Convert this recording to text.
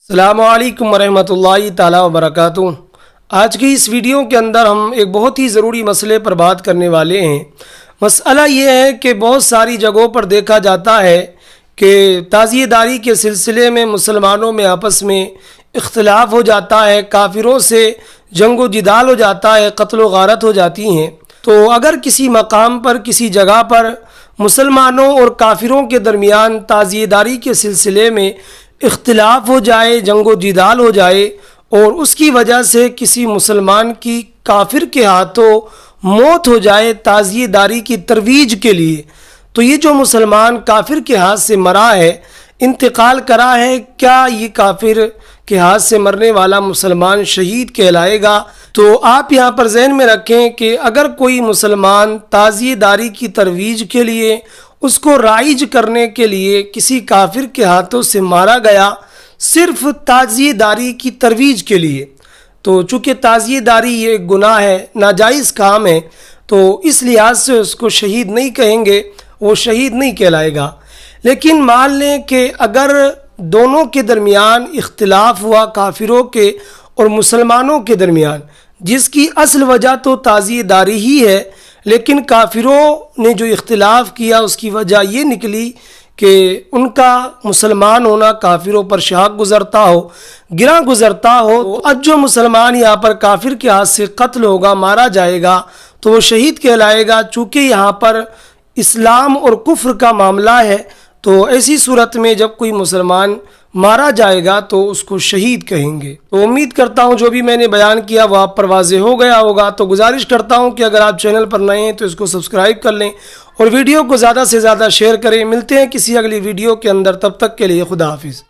السلام علیکم ورحمۃ اللہ تعالی وبرکاتہ۔ آج کی اس ویڈیو کے اندر ہم ایک بہت ہی ضروری مسئلے پر بات کرنے والے ہیں۔ مسئلہ یہ ہے کہ بہت ساری جگہوں پر دیکھا جاتا ہے کہ تعزیہ داری کے سلسلے میں مسلمانوں میں آپس میں اختلاف ہو جاتا ہے، کافروں سے جنگ و جدال ہو جاتا ہے، قتل و غارت ہو جاتی ہیں۔ تو اگر کسی مقام پر، کسی جگہ پر مسلمانوں اور کافروں کے درمیان تعزیہ داری کے سلسلے میں اختلاف ہو جائے، جنگ و جدال ہو جائے اور اس کی وجہ سے کسی مسلمان کی کافر کے ہاتھوں موت ہو جائے تعزیہ داری کی ترویج کے لیے، تو یہ جو مسلمان کافر کے ہاتھ سے مرا ہے، انتقال کرا ہے، کیا یہ کافر کے ہاتھ سے مرنے والا مسلمان شہید کہلائے گا؟ تو آپ یہاں پر ذہن میں رکھیں کہ اگر کوئی مسلمان تعزیہ داری کی ترویج کے لیے، اس کو رائج کرنے کے لیے کسی کافر کے ہاتھوں سے مارا گیا، صرف تعزیہ داری کی ترویج کے لیے، تو چونکہ تعزیہ داری یہ گناہ ہے، ناجائز کام ہے، تو اس لحاظ سے اس کو شہید نہیں کہیں گے، وہ شہید نہیں کہلائے گا۔ لیکن مان لیں کہ اگر دونوں کے درمیان اختلاف ہوا، کافروں کے اور مسلمانوں کے درمیان، جس کی اصل وجہ تو تعزیہ داری ہی ہے، لیکن کافروں نے جو اختلاف کیا اس کی وجہ یہ نکلی کہ ان کا مسلمان ہونا کافروں پر شاق گزرتا ہو، گراں گزرتا ہو۔ اب جو مسلمان یہاں پر کافر کے ہاتھ سے قتل ہوگا، مارا جائے گا، تو وہ شہید کہلائے گا۔ چونکہ یہاں پر اسلام اور کفر کا معاملہ ہے، تو ایسی صورت میں جب کوئی مسلمان مارا جائے گا تو اس کو شہید کہیں گے۔ تو امید کرتا ہوں جو بھی میں نے بیان کیا وہ آپ پر واضح ہو گیا ہوگا۔ تو گزارش کرتا ہوں کہ اگر آپ چینل پر نئے ہیں تو اس کو سبسکرائب کر لیں اور ویڈیو کو زیادہ سے زیادہ شیئر کریں۔ ملتے ہیں کسی اگلی ویڈیو کے اندر، تب تک کے لیے خدا حافظ۔